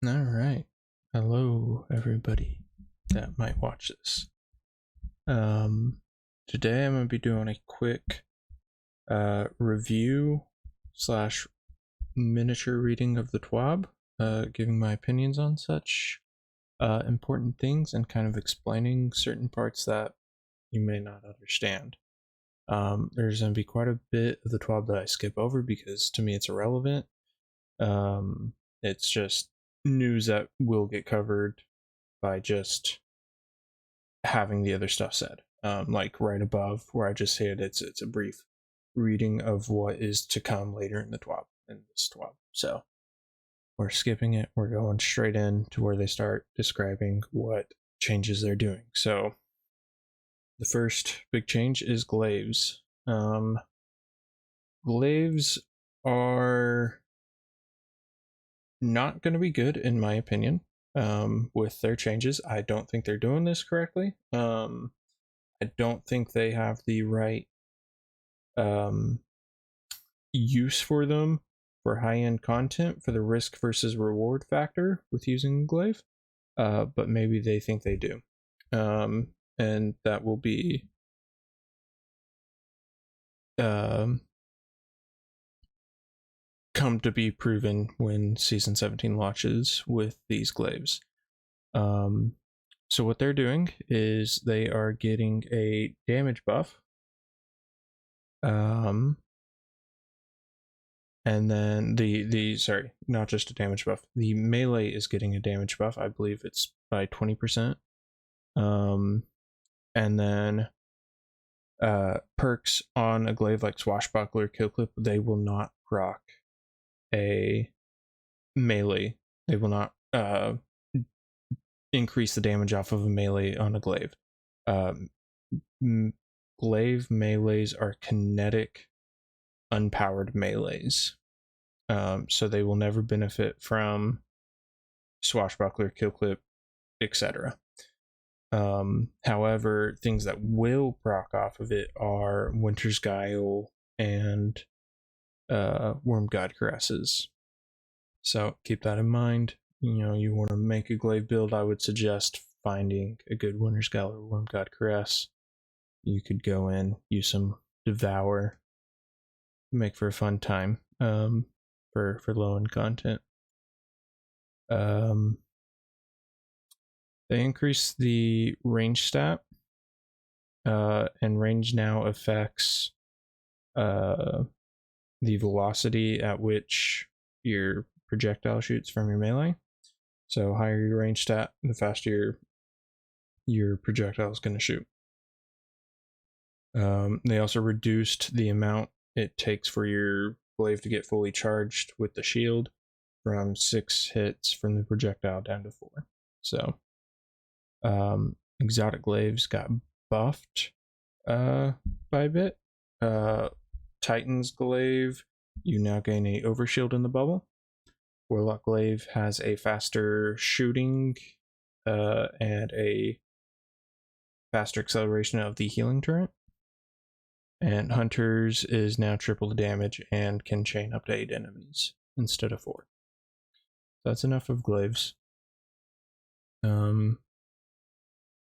All right. Hello, everybody that might watch this. Today I'm going to be doing a quick review slash miniature reading of the twab, giving my opinions on such important things and kind of explaining certain parts that you may not understand. There's going to be quite a bit of the twab that I skip over because to me it's irrelevant. It's just news that will get covered by just having the other stuff said. Like right above where I just said it's a brief reading of what is to come later in the twab, in this twab. So we're skipping it. We're going straight in to where they start describing what changes they're doing. So the first big change is glaives. Glaives are not going to be good in my opinion. With their changes, I don't think they're doing this correctly. I don't think they have the right use for them for high-end content for the risk versus reward factor with using Glaive. But maybe they think they do. And that will be come to be proven when season 17 launches with these glaives. So what they're doing is they are getting a damage buff, and then the sorry, not just a damage buff, the melee is getting a damage buff. I believe it's by 20%. And then perks on a glaive like Swashbuckler, Kill Clip, they will not proc a melee. They will not increase the damage off of a melee on a glaive. Glaive melees are kinetic, unpowered melees. So they will never benefit from Swashbuckler, Kill Clip, etc. However, things that will proc off of it are Winter's Guile and Worm God Caresses. So keep that in mind. You know, you want to make a glaive build, I would suggest finding a good Winter's Guile or Worm God Caress. You could go in, use some Devour, make for a fun time for low end content. They increase the range stat, and range now affects the velocity at which your projectile shoots from your melee. So higher your range stat, the faster your projectile is going to shoot. They also reduced the amount it takes for your glaive to get fully charged with the shield from 6 hits from the projectile down to 4. So exotic glaives got buffed by a bit. Titan's glaive, you now gain a overshield in the bubble. Warlock glaive has a faster shooting and a faster acceleration of the healing turret. And Hunter's is now triple the damage and can chain up to 8 enemies instead of 4. That's enough of glaives.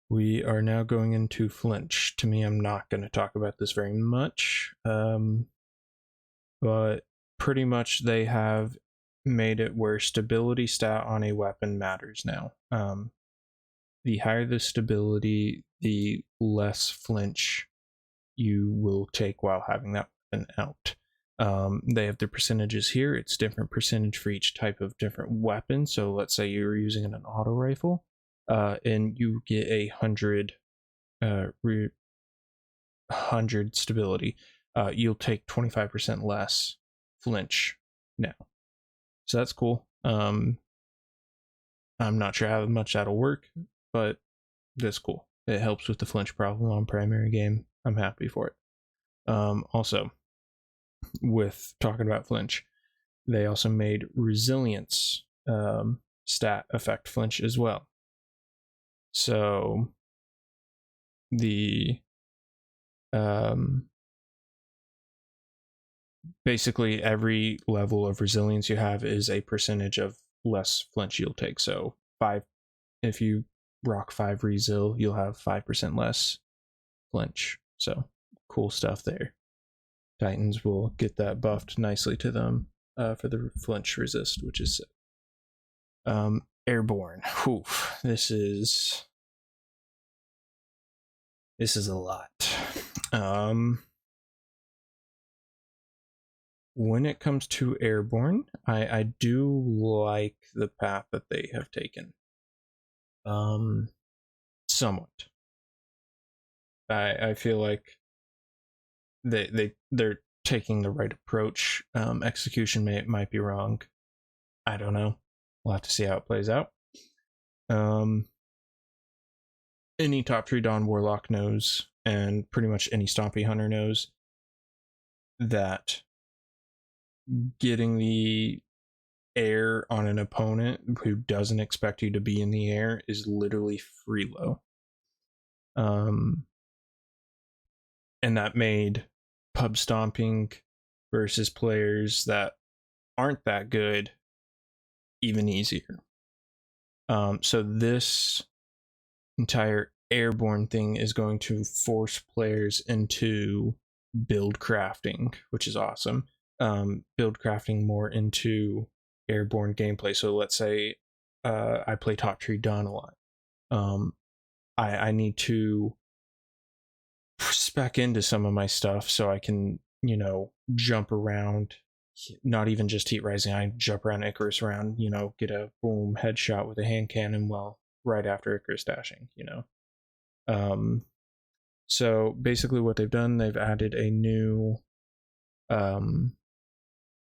We are now going into Flinch. To me, I'm not going to talk about this very much, but pretty much they have made it where stability stat on a weapon matters now. The higher the stability, the less flinch you will take while having that weapon out. They have the percentages here. It's different percentage for each type of different weapon. So let's say you're using an auto rifle, and you get 100 stability. You'll take 25% less flinch now. So that's cool. I'm not sure how much that'll work, but that's cool. It helps with the flinch problem on primary game. I'm happy for it. Also, with talking about flinch, they also made resilience stat affect flinch as well. So the basically every level of resilience you have is a percentage of less flinch you'll take. So 5, if you rock 5 Rezil, you'll have 5% less flinch. So cool stuff there. Titans will get that buffed nicely to them for the flinch resist, which is sick. Airborne. Oof, this is a lot. When it comes to airborne, I do like the path that they have taken. Somewhat. I feel like they're taking the right approach. Execution might be wrong. I don't know. We'll have to see how it plays out. Any top tree Dawn Warlock knows, and pretty much any Stompy Hunter knows, that getting the air on an opponent who doesn't expect you to be in the air is literally free low. And that made pub stomping versus players that aren't that good even easier. So this entire airborne thing is going to force players into build crafting, which is awesome. Build crafting more into airborne gameplay. So let's say I play Top Tree Dawn a lot. I need to spec into some of my stuff so I can, jump around. Not even just heat rising. I jump around Icarus around, get a boom headshot with a hand cannon while right after Icarus dashing, So basically what they've done, they've added a new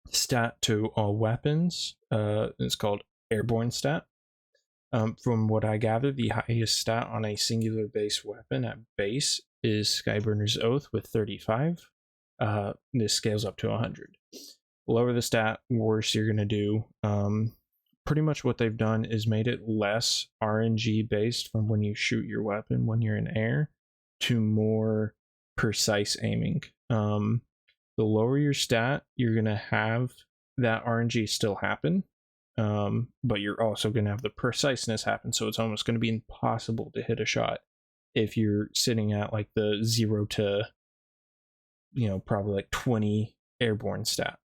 stat to all weapons. It's called Airborne stat. From what I gather, the highest stat on a singular base weapon at base is Skyburner's Oath with 35. This scales up to 100. Lower the stat, worse you're going to do. Pretty much what they've done is made it less RNG based from when you shoot your weapon when you're in air to more precise aiming. The lower your stat, you're going to have that RNG still happen, but you're also going to have the preciseness happen, so it's almost going to be impossible to hit a shot if you're sitting at like the 0 to, probably like 20 airborne stat.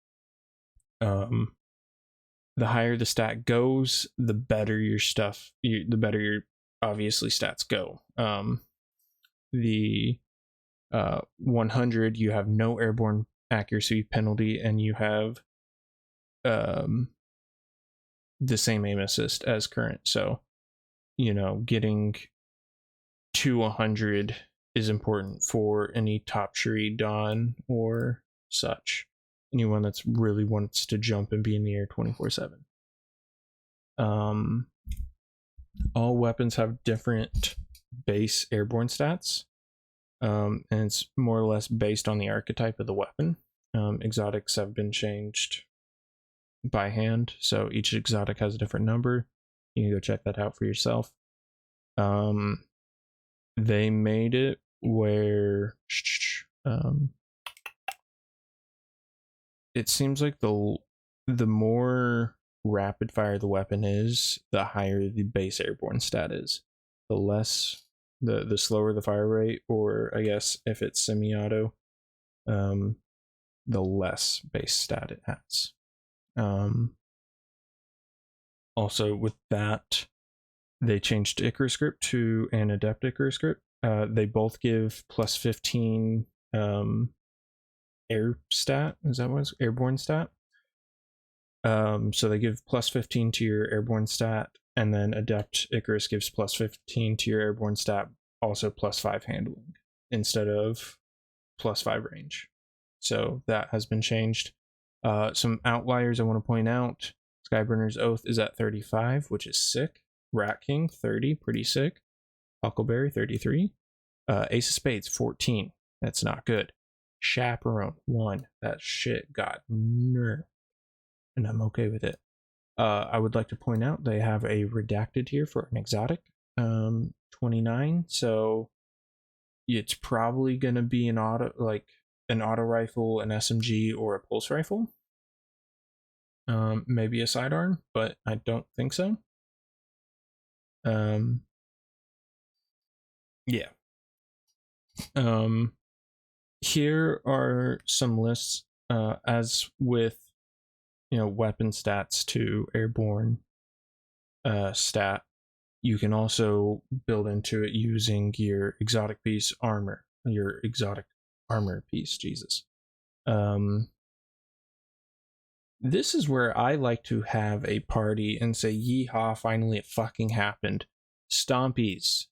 The higher the stat goes, the better your stuff, the better your obviously stats go. The 100, you have no airborne accuracy penalty, and you have the same aim assist as current. So, getting to 100 is important for any top tree Dawn or such. Anyone that's really wants to jump and be in the air 24/7. All weapons have different base airborne stats, and it's more or less based on the archetype of the weapon. Exotics have been changed by hand, so each exotic has a different number. You can go check that out for yourself. They made it where it seems like the more rapid fire the weapon is, the higher the base airborne stat is. The less, the slower the fire rate, or I guess if it's semi-auto, the less base stat it has. Also with that, they changed Icarus script to an Adept Icarus script. They both give plus 15 air stat. Is that what it's airborne stat? So they give plus 15 to your airborne stat, and then Adept Icarus gives plus 15 to your airborne stat, also plus 5 handling instead of plus 5 range. So that has been changed. Some outliers I want to point out: Skyburner's Oath is at 35, which is sick. Rat King 30, pretty sick. Huckleberry 33. Ace of Spades 14. That's not good. Chaperone 1. That shit got nerfed, and I'm okay with it. I would like to point out they have a redacted here for an exotic, 29. So it's probably gonna be an auto rifle, an SMG, or a pulse rifle. Maybe a sidearm, but I don't think so. Yeah. Here are some lists, as with, weapon stats to airborne stat. You can also build into it using your exotic piece armor, your exotic armor piece, Jesus. This is where I like to have a party and say, yeehaw, finally it fucking happened. Stompies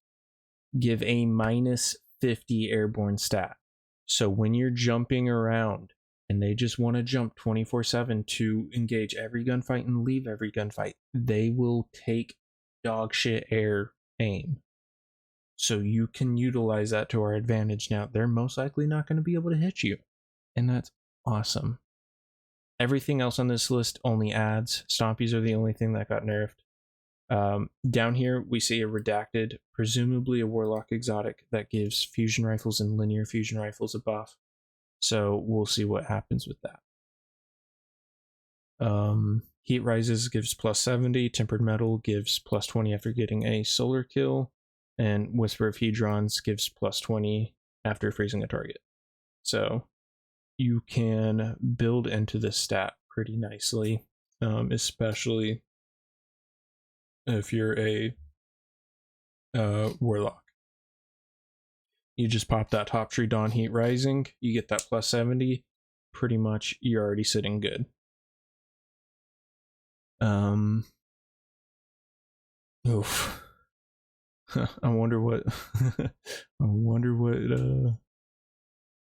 give a minus 50 airborne stat. So when you're jumping around and they just want to jump 24/7 to engage every gunfight and leave every gunfight, they will take dog shit air aim. So you can utilize that to our advantage. Now, they're most likely not going to be able to hit you, and that's awesome. Everything else on this list only adds. Stompies are the only thing that got nerfed. Down here, we see a redacted, presumably a Warlock exotic that gives fusion rifles and linear fusion rifles a buff. So we'll see what happens with that. Heat Rises gives plus 70, Tempered Metal gives plus 20 after getting a solar kill, and Whisper of Hedrons gives plus 20 after freezing a target. So you can build into this stat pretty nicely, especially if you're a Warlock. You just pop that top tree Dawn Heat Rising, you get that plus 70, pretty much you're already sitting good. Oof. I wonder what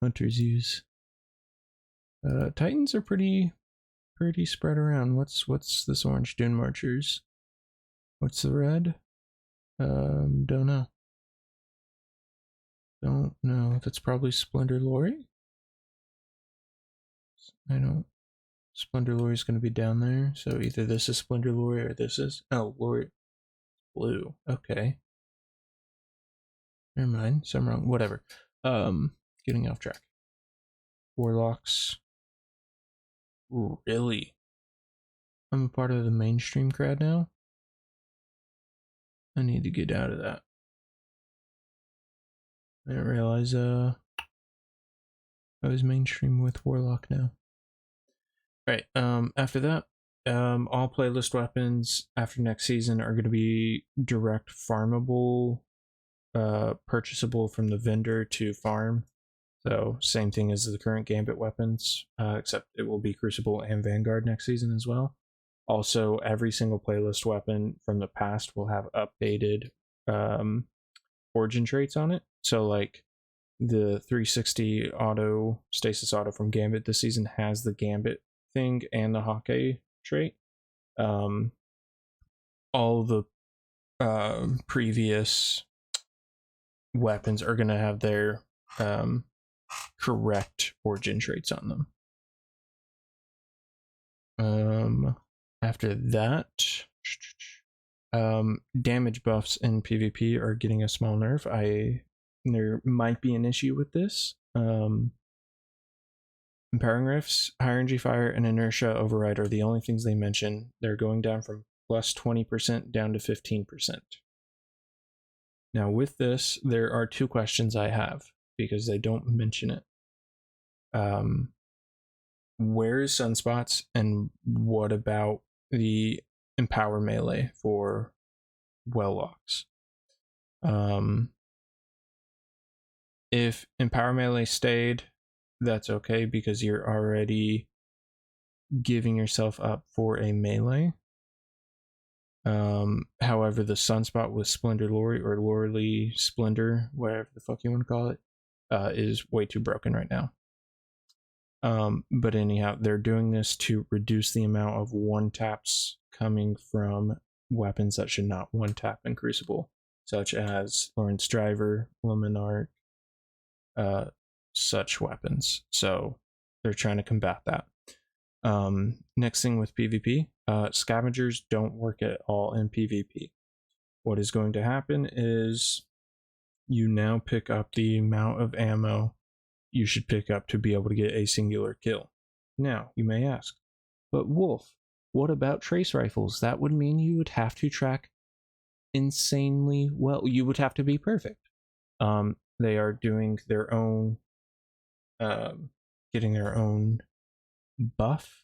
hunters use. Titans are pretty spread around. What's this orange? Dune Marchers. What's the red? Don't know. Don't know. That's probably Splendor Lori. I don't. Splendor Lori is going to be down there. So either this is Splendor Lori or this is. Oh, Lori. Blue. Okay. Never mind. So I'm wrong. Whatever. Getting off track. Warlocks. Really? I'm a part of the mainstream crowd now? I need to get out of that. I didn't realize I was mainstream with Warlock now. Alright, after that, all playlist weapons after next season are going to be direct farmable, purchasable from the vendor to farm. So same thing as the current Gambit weapons, except it will be Crucible and Vanguard next season as well. Also, every single playlist weapon from the past will have updated origin traits on it. So like the 360 auto stasis auto from Gambit this season has the Gambit thing and the Hawkeye trait. All the previous weapons are going to have their correct origin traits on them. After that, damage buffs in PvP are getting a small nerf. There might be an issue with this. Empowering Rifts, Higher Energy Fire, and Inertia Override are the only things they mention. They're going down from plus 20% down to 15%. Now with this, there are two questions I have because they don't mention it. Where is Sunspots, and what about the Empower Melee for Wellocks? If Empower Melee stayed, that's okay because you're already giving yourself up for a melee. However, the Sunspot with Splendor Lori or Lorely Splendor, whatever the fuck you want to call it, is way too broken right now. But anyhow, they're doing this to reduce the amount of one taps coming from weapons that should not one tap in Crucible, such as Lawrence Driver, Luminarch, such weapons. So they're trying to combat that. Next thing with PvP, scavengers don't work at all in PvP. What is going to happen is you now pick up the amount of ammo you should pick up to be able to get a singular kill. Now, you may ask, but Wholf, What about trace rifles? That would mean you would have to track insanely well. You would have to be perfect. They are doing their own, getting their own buff.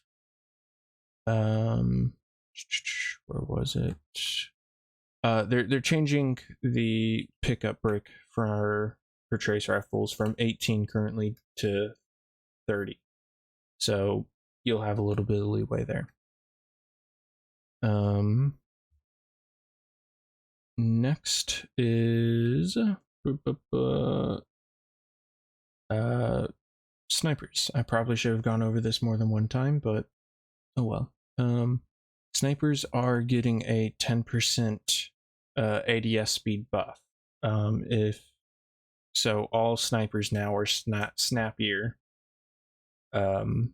Where was it? They're changing the pickup brick for trace rifles from 18 currently to 30, so you'll have a little bit of leeway there. Next is snipers. I probably should have gone over this more than one time, but oh well. Snipers are getting a 10% ADS speed buff. If so, all snipers now are snappier. And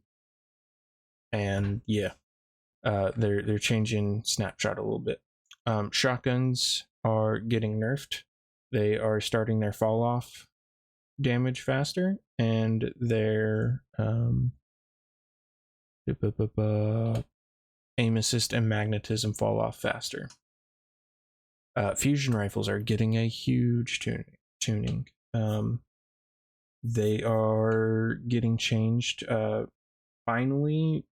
yeah, they're changing snapshot a little bit. Shotguns are getting nerfed. They are starting their fall off damage faster, and their aim assist and magnetism fall off faster. Fusion rifles are getting a huge tuning. They are getting changed finally,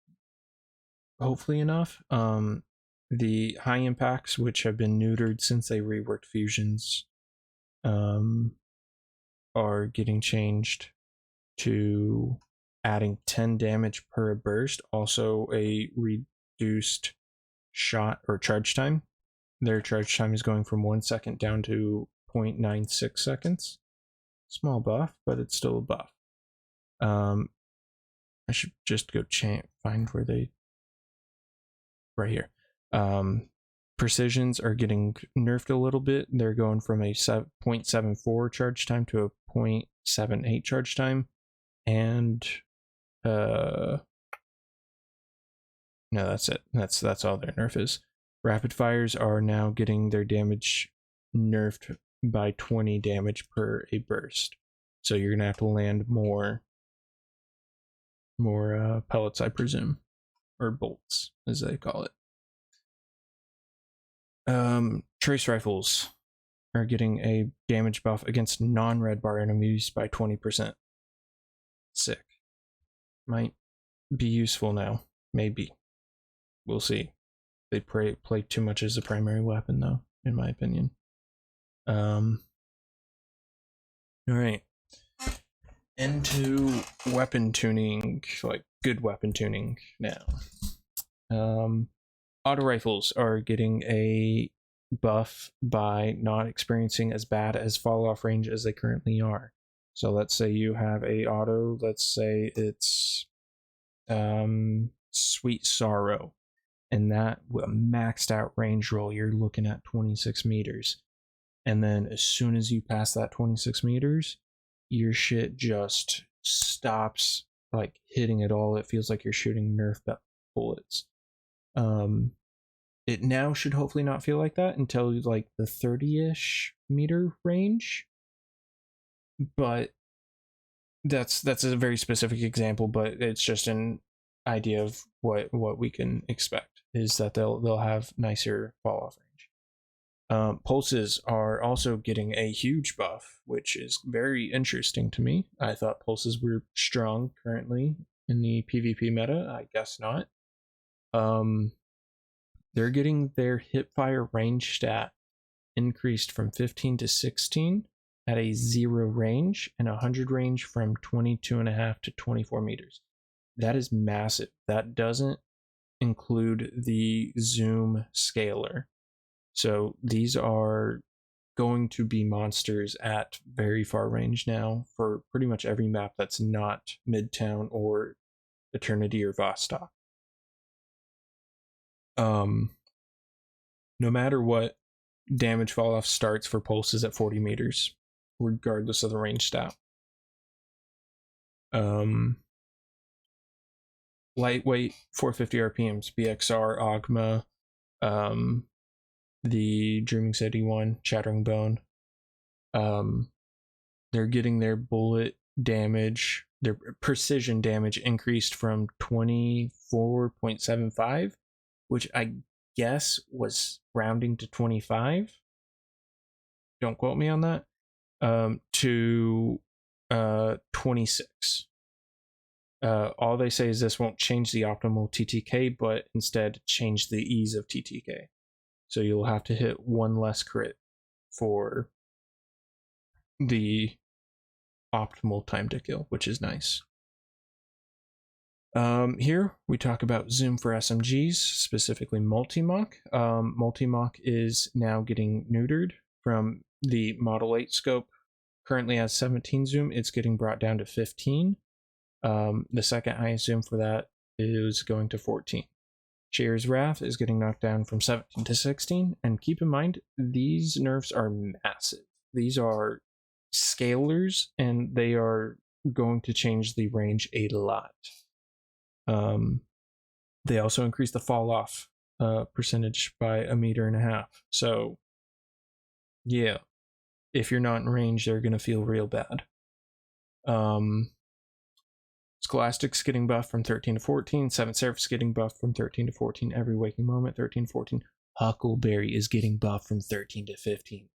hopefully enough. The high impacts, which have been neutered since they reworked fusions, are getting changed to adding 10 damage per burst, also a reduced shot or charge time. Their charge time is going from 1 second down to 0.96 seconds. Small buff, but it's still a buff. I should just go find where they... Right here. Precisions are getting nerfed a little bit. They're going from a 0.74 charge time to a 0.78 charge time. And no, that's it. That's all their nerf is. Rapid fires are now getting their damage nerfed by 20 damage per a burst. So you're gonna have to land more pellets, I presume, or bolts as they call it. Trace rifles are getting a damage buff against non-red bar enemies by 20%. Sick. Might be useful now. Maybe. We'll see. They play too much as a primary weapon, though, in my opinion. Alright. Into weapon tuning, like good weapon tuning now. Auto rifles are getting a buff by not experiencing as bad as fall off range as they currently are. So let's say you have a auto, let's say it's Sweet Sorrow, and that maxed out range roll, you're looking at 26 meters. And then as soon as you pass that 26 meters, your shit just stops like hitting it all. It feels like you're shooting Nerf bullets. It now should hopefully not feel like that until like the 30-ish meter range. But that's a very specific example, but it's just an idea of what we can expect is that they'll have nicer fall off range. Pulses are also getting a huge buff, which is very interesting to me. I thought pulses were strong currently in the PvP meta. I guess not. They're getting their hipfire range stat increased from 15 to 16 at a 0 range and 100 range from 22.5 to 24 meters. That is massive. That doesn't include the zoom scaler. So these are going to be monsters at very far range now for pretty much every map that's not Midtown or Eternity or Vostok. No matter what, damage fall off starts for pulses at 40 meters, regardless of the range stat. Lightweight 450 RPMs, BXR, Ogma, the Dreaming City one, Chattering Bone. They're getting their bullet damage, their precision damage increased from 24.75 which I guess was rounding to 25. Don't quote me on that. To 26. All they say is this won't change the optimal TTK, but instead change the ease of TTK. So you'll have to hit one less crit for the optimal time to kill, which is nice. Here we talk about zoom for SMGs, specifically multi-mock. Multi-mock is now getting neutered from the Model 8 scope. Currently has 17 zoom, it's getting brought down to 15. The second highest zoom for that is going to 14. Shear's Wrath is getting knocked down from 17 to 16, and keep in mind, these nerfs are massive. These are scalers, and they are going to change the range a lot. They also increase the fall off percentage by 1.5 meters. So, yeah, if you're not in range, they're going to feel real bad. Scholastic's getting buffed from 13 to 14. Seventh Seraph's getting buffed from 13 to 14 every waking moment. 13 to 14. Huckleberry is getting buffed from 13 to 15.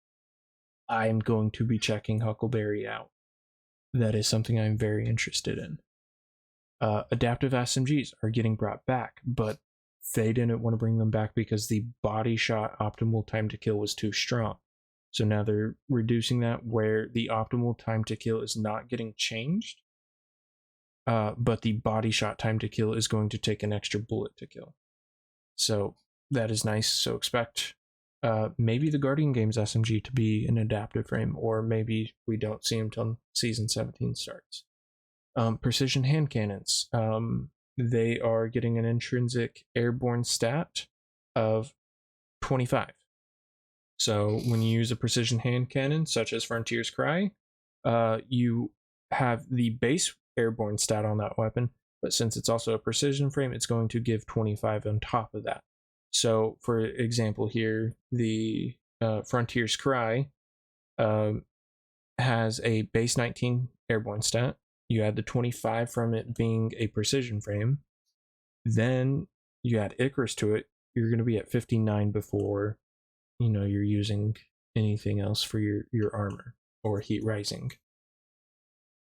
I'm going to be checking Huckleberry out. That is something I'm very interested in. Adaptive SMGs are getting brought back, but they didn't want to bring them back because the body shot optimal time to kill was too strong. So now they're reducing that, where the optimal time to kill is not getting changed, but the body shot time to kill is going to take an extra bullet to kill. So that is nice. So expect maybe the Guardian Games SMG to be an adaptive frame, or maybe we don't see them until season 17 starts. Precision hand cannons. They are getting an intrinsic airborne stat of 25. So when you use a precision hand cannon, such as Frontier's Cry, you have the base airborne stat on that weapon, but since it's also a precision frame, it's going to give 25 on top of that. So for example here, the Frontier's Cry has a base 19 airborne stat. You add the 25 from it being a precision frame. Then you add Icarus to it. You're going to be at 59 before, you're using anything else for your armor or heat rising.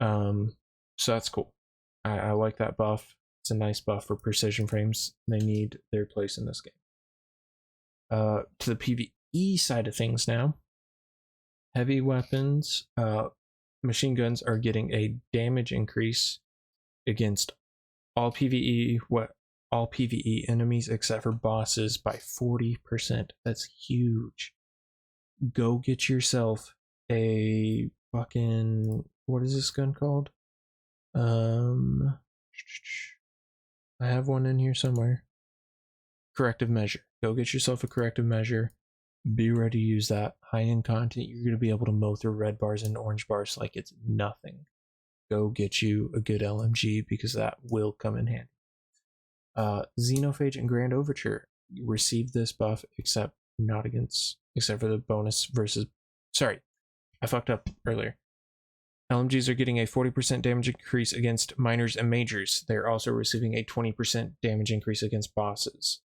So that's cool. I like that buff. It's a nice buff for precision frames. They need their place in this game. To the PvE side of things now. Heavy weapons, machine guns are getting a damage increase against all PvE enemies except for bosses by 40%. That's huge. Go get yourself a fucking, what is this gun called? I have one in here somewhere. Corrective measure. Go get yourself a corrective measure. Be ready to use that. High-end content, you're going to be able to mow through red bars and orange bars like it's nothing. Go get you a good LMG, because that will come in handy. Xenophage and Grand Overture receive this buff, except for the bonus versus... Sorry, I fucked up earlier. LMGs are getting a 40% damage increase against minors and majors. They're also receiving a 20% damage increase against bosses.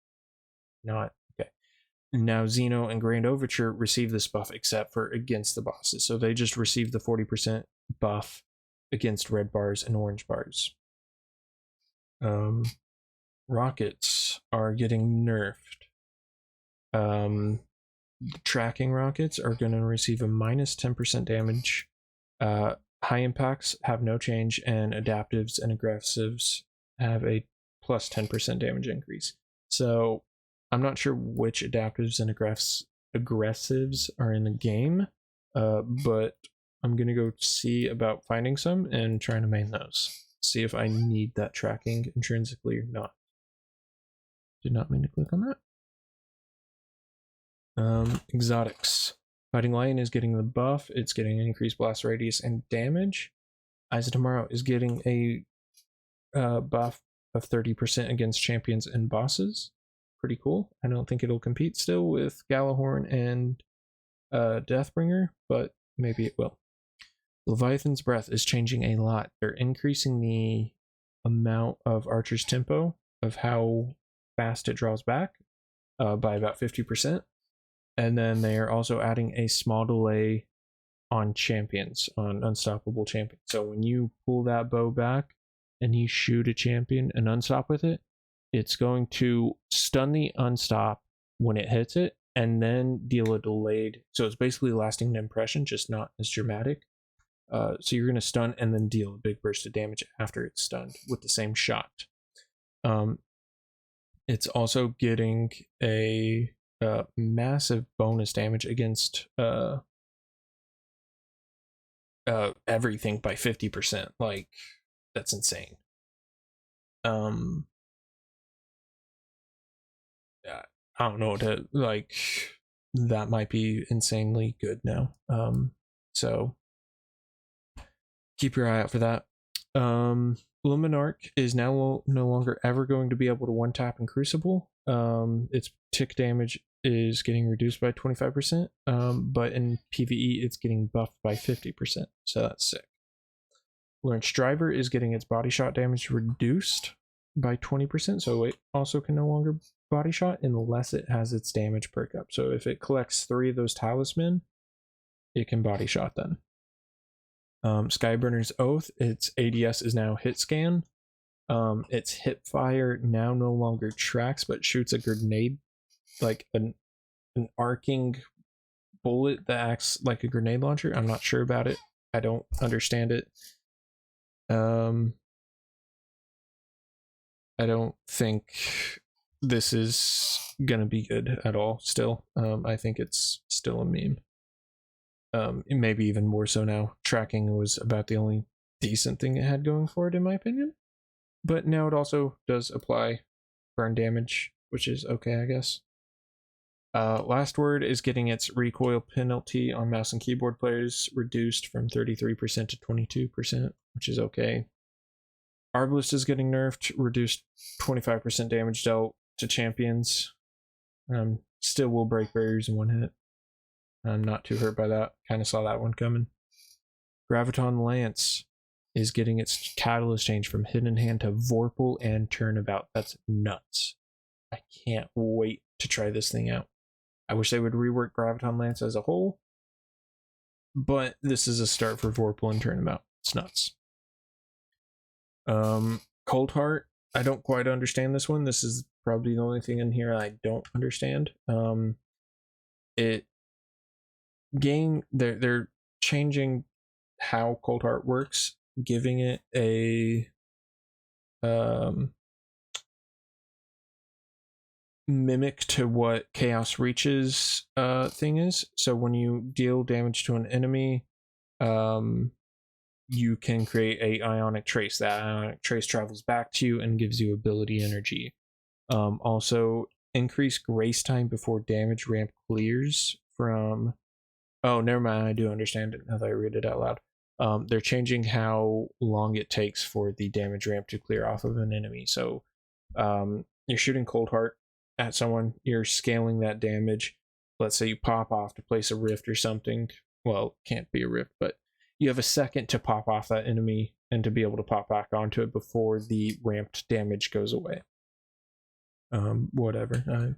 Not... Okay. Now Xeno and Grand Overture receive this buff except for against the bosses. So they just receive the 40% buff against red bars and orange bars. Rockets are getting nerfed. The tracking rockets are going to receive a minus 10% damage. High impacts have no change, and adaptives and aggressives have a plus 10% damage increase. So I'm not sure which adaptives and aggressives are in the game, but I'm going to go see about finding some and trying to main those. See if I need that tracking intrinsically or not. Did not mean to click on that. Exotics. Fighting Lion is getting the buff. It's getting an increased blast radius and damage. Eyes of Tomorrow is getting a buff of 30% against champions and bosses. Pretty cool. I don't think it'll compete still with Galahorn and Deathbringer, but maybe it will. Leviathan's Breath is changing a lot. They're increasing the amount of Archer's tempo, of how fast it draws back by about 50%. And then they are also adding a small delay on champions, on unstoppable champions. So when you pull that bow back and you shoot a champion and unstop with it, it's going to stun the unstop when it hits it and then deal a delayed. So it's basically lasting an impression, just not as dramatic. So you're going to stun and then deal a big burst of damage after it's stunned with the same shot. It's also getting a massive bonus damage against everything by 50%. Like, that's insane. I don't know, to like, that might be insanely good now. So keep your eye out for that. Luminarch is now no longer ever going to be able to one tap in Crucible. Its tick damage is getting reduced by 25%, but in PvE it's getting buffed by 50%, so that's sick. Lynch Driver is getting its body shot damage reduced by 20%, so it also can no longer body shot unless it has its damage perk up. So if it collects 3 of those talisman, it can body shot then. Skyburner's Oath, its ADS is now hit scan. Its hip fire now no longer tracks but shoots a grenade, like an arcing bullet that acts like a grenade launcher. I'm not sure about it. I don't understand it. I don't think this is gonna be good at all still. I think it's still a meme. Maybe even more so now. Tracking was about the only decent thing it had going for it, in my opinion. But now it also does apply burn damage, which is okay, I guess. Last Word is getting its recoil penalty on mouse and keyboard players reduced from 33% to 22%, which is okay. Arbalist is getting nerfed, reduced 25% damage dealt to champions. Still will break barriers in one hit. I'm not too hurt by that. Kind of saw that one coming. Graviton Lance is getting its catalyst change from Hidden Hand to Vorpal and Turnabout. That's nuts. I can't wait to try this thing out. I wish they would rework Graviton Lance as a whole, but this is a start for Vorpal and Turnabout. It's nuts. Cold Heart, I don't quite understand this one. This is probably the only thing in here I don't understand. They're changing how Cold Heart works, giving it a mimic to what Chaos Reach's thing is. So when you deal damage to an enemy, you can create a ionic trace. That ionic trace travels back to you and gives you ability energy. Also increase grace time before damage ramp clears from... Oh, never mind, I do understand it now that I read it out loud. They're changing how long it takes for the damage ramp to clear off of an enemy. So you're shooting Cold Heart at someone, you're scaling that damage. Let's say you pop off to place a rift or something. Well, it can't be a rift, but you have a second to pop off that enemy and to be able to pop back onto it before the ramped damage goes away. Whatever.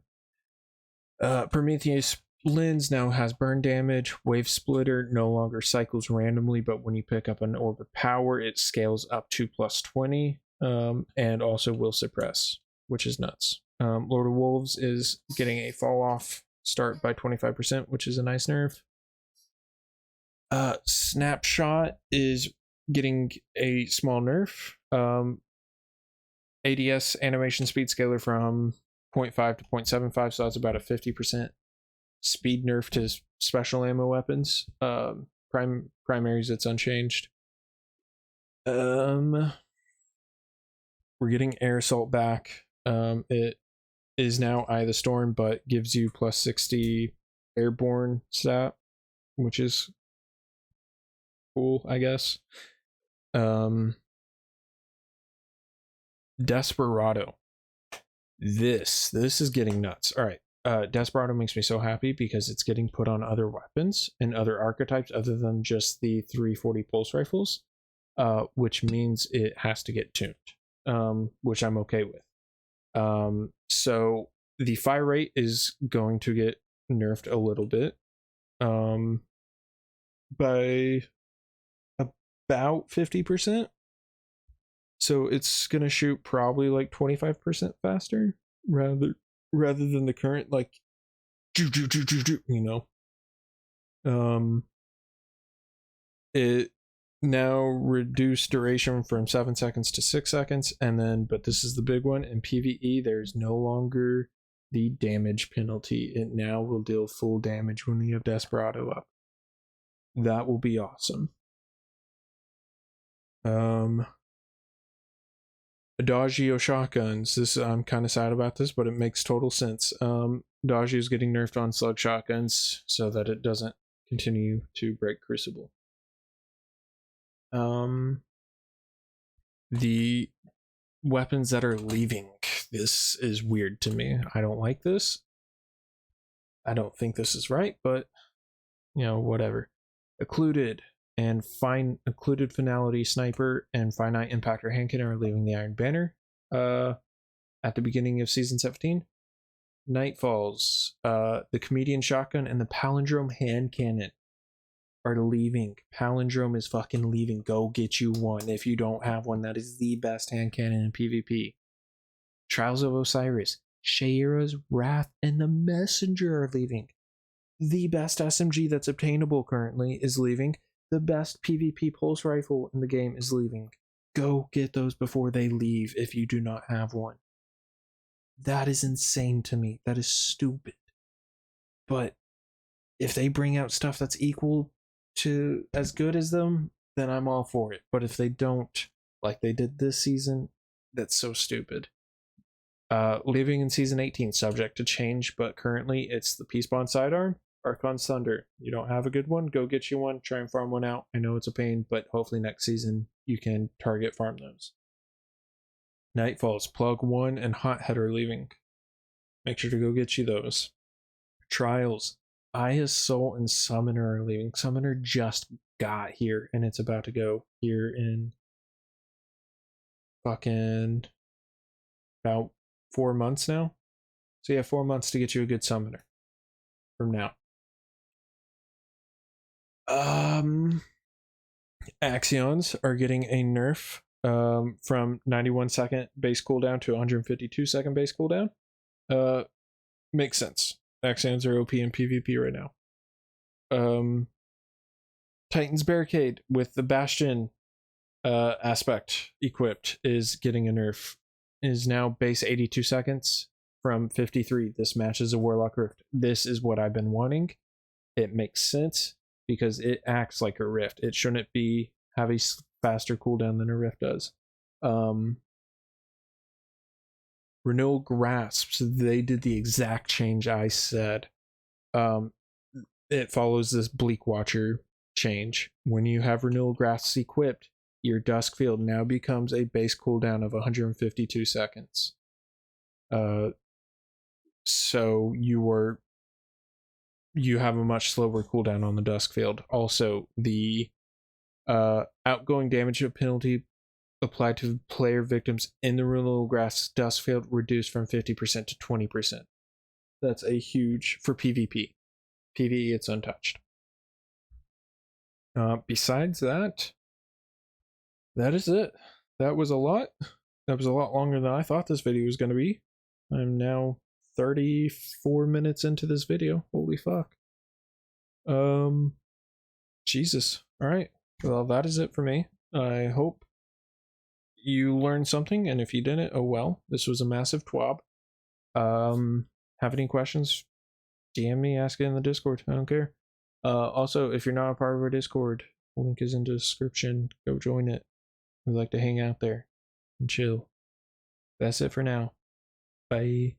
Prometheus Lens now has burn damage. Wave Splitter no longer cycles randomly, but when you pick up an orb of power, it scales up to +20, and also will suppress, which is nuts. Lord of Wolves is getting a fall off start by 25%, which is a nice nerf. Snapshot is getting a small nerf. ADS animation speed scaler from 0.5 to 0.75, so that's about a 50% speed nerf to special ammo weapons. Primaries, it's unchanged. We're getting air assault back. It is now Eye of the Storm, but gives you +60 airborne stat, which is cool, I guess. Desperado. This is getting nuts. All right. Desperado makes me so happy because it's getting put on other weapons and other archetypes other than just the 340 pulse rifles, which means it has to get tuned, which I'm okay with. So the fire rate is going to get nerfed a little bit, by about 50%. So it's gonna shoot probably like 25% faster rather than the current like you know. It now reduced duration from 7 seconds to 6 seconds, and then but this is the big one, in PvE there's no longer the damage penalty. It now will deal full damage when you have Desperado up. That will be awesome. Adagio Shotguns. This, I'm kind of sad about this, but it makes total sense. Adagio is getting nerfed on slug shotguns so that it doesn't continue to break Crucible. The weapons that are leaving. This is weird to me. I don't like this. I don't think this is right, but you know, whatever. Occluded and occluded finality sniper and finite impactor hand cannon are leaving the Iron Banner at the beginning of season 17. Nightfalls, the comedian shotgun and the palindrome hand cannon are leaving. Palindrome is fucking leaving. Go get you one if you don't have one. That is the best hand cannon in PvP. Trials of Osiris, Shaira's Wrath, and the Messenger are leaving. The best SMG that's obtainable currently is leaving. The best PvP pulse rifle in the game is leaving. Go get those before they leave if you do not have one. That is insane to me. That is stupid. But if they bring out stuff that's equal to as good as them, then I'm all for it. But if they don't, like they did this season, that's so stupid. Leaving in season 18, subject to change, but currently it's the Peace Bond sidearm, Archon's Thunder. You don't have a good one, go get you one, try and farm one out. I know it's a pain, but hopefully next season you can target farm those. Nightfalls, Plug 1 and Hothead are leaving. Make sure to go get you those. Trials, Aya's Soul and Summoner are leaving. Summoner just got here and it's about to go here in fucking about 4 months now. So you have 4 months to get you a good summoner from now. Axions are getting a nerf from 91 second base cooldown to 152 second base cooldown. Makes sense. Axions are OP in PvP right now. Titan's Barricade with the Bastion aspect equipped is getting a nerf. Is now base 82 seconds from 53. This matches a Warlock Rift. This is what I've been wanting. It makes sense because it acts like a Rift. It shouldn't have a faster cooldown than a Rift does. Renewal Grasps, they did the exact change I said. It follows this Bleak Watcher change. When you have Renewal Grasps equipped, your Dusk Field now becomes a base cooldown of 152 seconds. So you have a much slower cooldown on the Dusk Field. Also, the outgoing damage penalty applied to player victims in the Renewal Grass Dusk Field reduced from 50% to 20%. That's a huge for PvP. PvE, it's untouched. Besides that, that is it. That was a lot. That was a lot longer than I thought this video was going to be. I'm now 34 minutes into this video. Holy fuck. Jesus. Alright. Well, that is it for me. I hope you learned something, and if you didn't, oh well. This was a massive twab. Have any questions? DM me, ask it in the Discord. I don't care. Also, if you're not a part of our Discord, the link is in the description. Go join it. We like to hang out there and chill. That's it for now. Bye.